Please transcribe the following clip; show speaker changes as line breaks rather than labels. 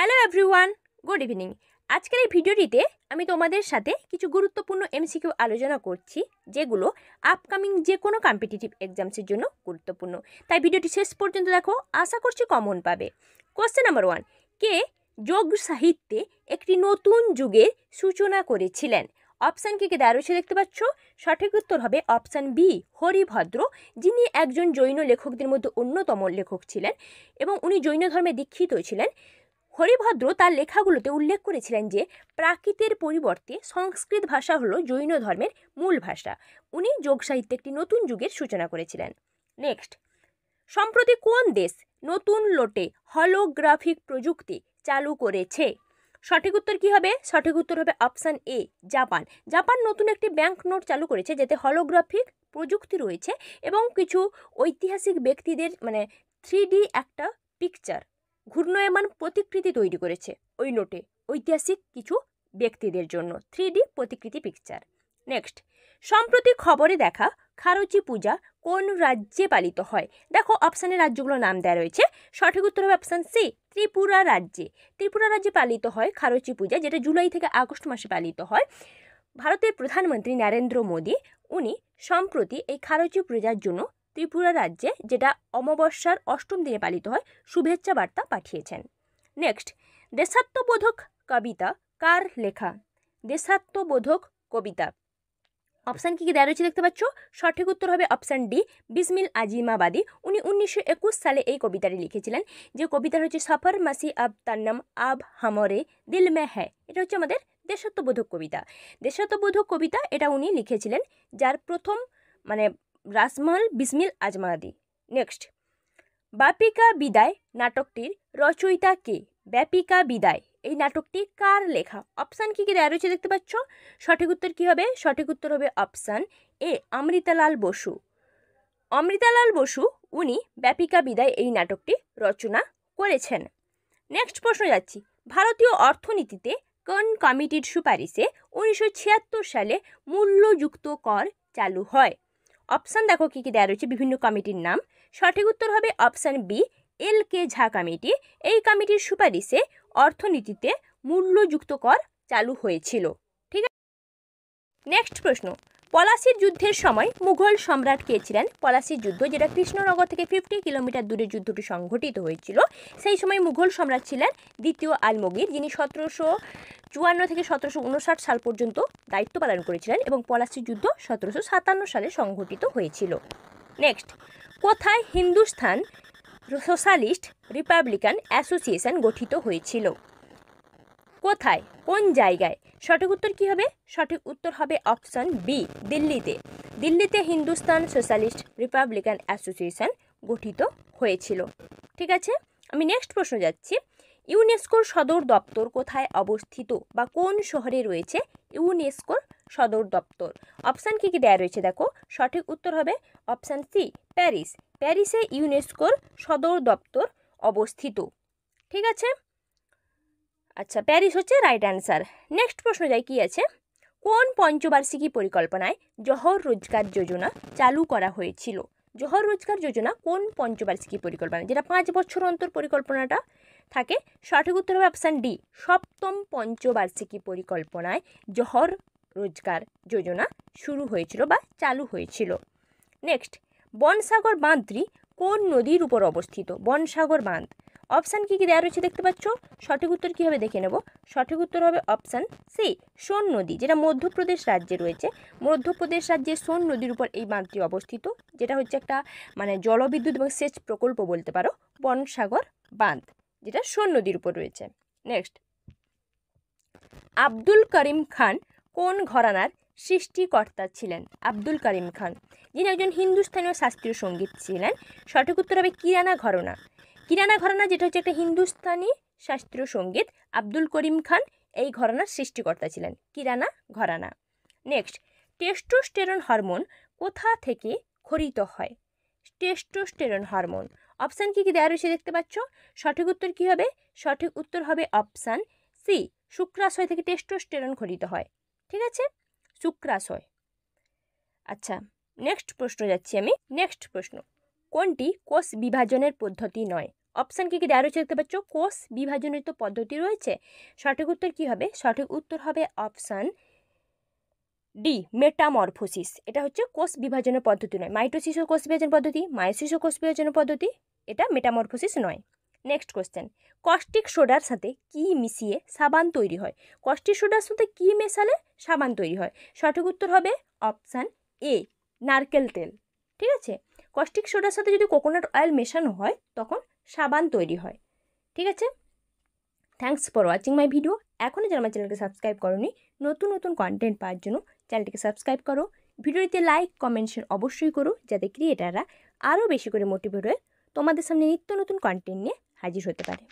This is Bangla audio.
Hello everyone, good evening. আজকের এই ভিডিওটিতে আমি তোমাদের সাথে কিছু গুরুত্বপূর্ণ এমসিকিউ আলোচনা করছি, যেগুলো আপকামিং যে কোনো কম্পিটিটিভ এক্সামসের জন্য গুরুত্বপূর্ণ। তাই ভিডিওটি শেষ পর্যন্ত দেখো, আশা করছি কমন পাবে। কোশ্চেন নাম্বার 1, কে যোগ সাহিত্যে একটি নতুন যুগের সূচনা করেছিলেন? অপশান কি দেওয়া রয়েছে দেখতে পাচ্ছ। সঠিক উত্তর হবে অপশান বি, হরিভদ্র, যিনি একজন জৈন লেখকদের মধ্যে অন্যতম লেখক ছিলেন এবং উনি জৈন ধর্মে দীক্ষিত ছিলেন। হরিভদ্র তার লেখাগুলোতে উল্লেখ করেছিলেন যে প্রাকৃতের পরিবর্তে সংস্কৃত ভাষা হলো জৈন ধর্মের মূল ভাষা। উনি যোগ সাহিত্যে একটি নতুন যুগের সূচনা করেছিলেন। নেক্সট, সম্প্রতি কোন দেশ নতুন লোটে হলোগ্রাফিক প্রযুক্তি চালু করেছে? সঠিক উত্তর কি হবে? সঠিক উত্তর হবে অপশান এ, জাপান। জাপান নতুন একটি ব্যাংক নোট চালু করেছে যেতে হলোগ্রাফিক প্রযুক্তি রয়েছে এবং কিছু ঐতিহাসিক ব্যক্তিদের 3D একটা পিকচার, ঘূর্ণায়মান প্রতিকৃতি তৈরি করেছে ওই নোটে, ঐতিহাসিক কিছু ব্যক্তিদের জন্য 3D প্রতিকৃতি পিকচার। নেক্সট, সম্প্রতি খবরে দেখা খারচি পূজা কোন রাজ্যে পালিত হয়? দেখো অপশানের রাজ্যগুলোর নাম দেওয়া রয়েছে। সঠিক উত্তর হবে অপশান সি, ত্রিপুরা রাজ্যে। ত্রিপুরা রাজ্যে পালিত হয় খারচি পূজা, যেটা জুলাই থেকে আগস্ট মাসে পালিত হয়। ভারতের প্রধানমন্ত্রী নরেন্দ্র মোদী উনি সম্প্রতি এই খারচি পূজার জন্য ত্রিপুরা রাজ্যে, যেটা অমাবস্যার 8ম দিনে পালিত হয়, শুভেচ্ছা বার্তা পাঠিয়েছেন। নেক্সট, দেশাত্মবোধক কবিতা কার লেখা? দেশাত্মবোধক কবিতা অপশান কি দেওয়া রয়েছে দেখতে পাচ্ছ। সঠিক উত্তর হবে অপশান ডি, বিসমিল আজিমাবাদী। উনি 1921 সালে এই কবিতাটি লিখেছিলেন, যে কবিতা হচ্ছে সফর মাসি আব তান্নম আব হামরে দিল মে হ্যায়। এটা হচ্ছে আমাদের দেশাত্মবোধক কবিতা। দেশাত্মবোধক কবিতা এটা উনি লিখেছিলেন, যার প্রথম রাসমহল বিসমিল আজমাদি। নেক্সট, বাপিকা বিদায় নাটকটির রচয়িতা কে? ব্যাপিকা বিদায় এই নাটকটি কার লেখা? অপশান কি দেওয়া রয়েছে দেখতে পাচ্ছ। সঠিক উত্তর কি হবে? সঠিক উত্তর হবে অপশান এ, অমৃতালাল বসু। অমৃতালাল বসু উনি ব্যাপিকা বিদায় এই নাটকটি রচনা করেছেন। নেক্সট প্রশ্ন যাচ্ছি, ভারতীয় অর্থনীতিতে কোন কমিটির সুপারিশে 1976 সালে মূল্যযুক্ত কর চালু হয়? অপশান দেখো কি দেওয়া রয়েছে, বিভিন্ন কমিটির নাম। সঠিক উত্তর হবে অপশান বি, এল কে ঝা কমিটি। এই কমিটির সুপারিশে অর্থনীতিতে মূল্যযুক্ত কর চালু হয়েছিল। ঠিক আছে। নেক্সট প্রশ্ন, পলাশির যুদ্ধের সময় মুঘল সম্রাট কে ছিলেন? পলাশির যুদ্ধ, যেটা কৃষ্ণনগর থেকে 50 কিলোমিটার দূরে যুদ্ধটি সংঘটিত হয়েছিল, সেই সময় মুঘল সম্রাট ছিলেন দ্বিতীয় আলমগীর, যিনি 1754 থেকে 1759 সাল পর্যন্ত দায়িত্ব পালন করেছিলেন এবং পলাশির যুদ্ধ 1757 সালে সংঘটিত হয়েছিল। নেক্সট, কোথায় হিন্দুস্তান সোশ্যালিস্ট রিপাবলিকান অ্যাসোসিয়েশন গঠিত হয়েছিল? কোথায়, কোন জায়গায়? সঠিক উত্তর কি হবে? সঠিক উত্তর হবে অপশান বি, দিল্লিতে। দিল্লিতে হিন্দুস্তান সোশ্যালিস্ট রিপাবলিকান অ্যাসোসিয়েশন গঠিত হয়েছিল। ঠিক আছে, আমি নেক্সট প্রশ্ন যাচ্ছি, ইউনেস্কোর সদর দপ্তর কোথায় অবস্থিত বা কোন শহরে রয়েছে ইউনেস্কোর সদর দপ্তর? অপশান কি দেওয়া রয়েছে দেখো। সঠিক উত্তর হবে অপশান সি, প্যারিস। প্যারিসে ইউনেস্কোর সদর দপ্তর অবস্থিত। ঠিক আছে, আচ্ছা, প্যারিস হচ্ছে রাইট অ্যান্সার। নেক্সট প্রশ্ন যাই, কি আছে, কোন পঞ্চবার্ষিকী পরিকল্পনায় জহর রোজগার যোজনা চালু করা হয়েছিল? জহর রোজগার যোজনা কোন পঞ্চবার্ষিকী পরিকল্পনা, যেটা 5 বছর অন্তর পরিকল্পনাটা থাকে? সঠিক উত্তর হবে অপশান ডি, 7ম পঞ্চবার্ষিকী পরিকল্পনায় জহর রোজগার যোজনা শুরু হয়েছিল বা চালু হয়েছিল। নেক্সট, বনসাগর বাঁধটি কোন নদীর উপর অবস্থিত? বনসাগর বাঁধ। অপশান কি দেওয়া রয়েছে দেখতে পাচ্ছ। সঠিক উত্তর কি হবে দেখে নেব। সঠিক উত্তর হবে অপশান সি, সোন নদী, যেটা মধ্যপ্রদেশ রাজ্যে রয়েছে। মধ্যপ্রদেশ রাজ্যে সোন নদীর উপর এই বাঁধটি অবস্থিত, যেটা হচ্ছে একটা জলবিদ্যুৎ এবং সেচ প্রকল্প বলতে পারো, বনসাগর বাঁধ, যেটা সোন নদীর উপর রয়েছে। নেক্সট, আব্দুল করিম খান কোন ঘরানার সৃষ্টিকর্তা ছিলেন? আব্দুল করিম খান, যিনি একজন হিন্দুস্তানীয় শাস্ত্রীয় সঙ্গীত ছিলেন। সঠিক উত্তর হবে কিরানা ঘরানা। কিরানা ঘরানা, যেটা হচ্ছে একটা হিন্দুস্তানি শাস্ত্রীয় সঙ্গীত, আব্দুল করিম খান এই ঘরানার সৃষ্টিকর্তা ছিলেন, কিরানা ঘরানা। নেক্সট, টেস্টোস্টেরন হরমোন কোথা থেকে খরিত হয়? Testosterone hormone. অপশান কি দেওয়া রয়েছে দেখতে পাচ্ছ। সঠিক উত্তর কি হবে? সঠিক উত্তর হবে অপশান সি, শুক্রাশয় থেকে টেস্টোস্টেরন খরিত হয়। ঠিক আছে, শুক্রাশয়। আচ্ছা, নেক্সট প্রশ্ন যাচ্ছি আমি। নেক্সট প্রশ্ন, কোনটি কোষ বিভাজনের পদ্ধতি নয়? অপশান কী কী দেওয়া রয়েছে দেখতে পাচ্ছ, কোষ বিভাজনিত পদ্ধতি রয়েছে। সঠিক উত্তর কী হবে? সঠিক উত্তর হবে অপশান ডি, মেটামরফোসিস। এটা হচ্ছে কোষ বিভাজনের পদ্ধতি নয়। মাইটোসিস ও কোষ বিভাজন পদ্ধতি, মায়োসিস ও কোষ বিভাজনের পদ্ধতি, এটা মেটামরফোসিস নয়। নেক্সট কোশ্চেন, কস্টিক সোডার সাথে কি মিশিয়ে সাবান তৈরি হয়? কস্টিক সোডার সাথে কি মেশালে সাবান তৈরি হয়? সঠিক উত্তর হবে অপশান এ, নারকেল তেল। ঠিক আছে, কস্টিক সোডার সাথে যদি কোকোনাট অয়েল মেশানো হয় তখন সাবান তৈরি হয়। ঠিক আছে, thanks for watching my video. এখনও যারা আমার চ্যানেলকে সাবস্ক্রাইব করোনি, নতুন নতুন কন্টেন্ট পাওয়ার জন্য চ্যানেলটিকে সাবস্ক্রাইব করো, ভিডিওটিতে লাইক কমেন্ট শেয়ার অবশ্যই করো, যাতে ক্রিয়েটাররা আরও বেশি করে মোটিভেট হয়ে তোমাদের সামনে নিত্য নতুন কন্টেন্ট নিয়ে হাজির হতে পারে।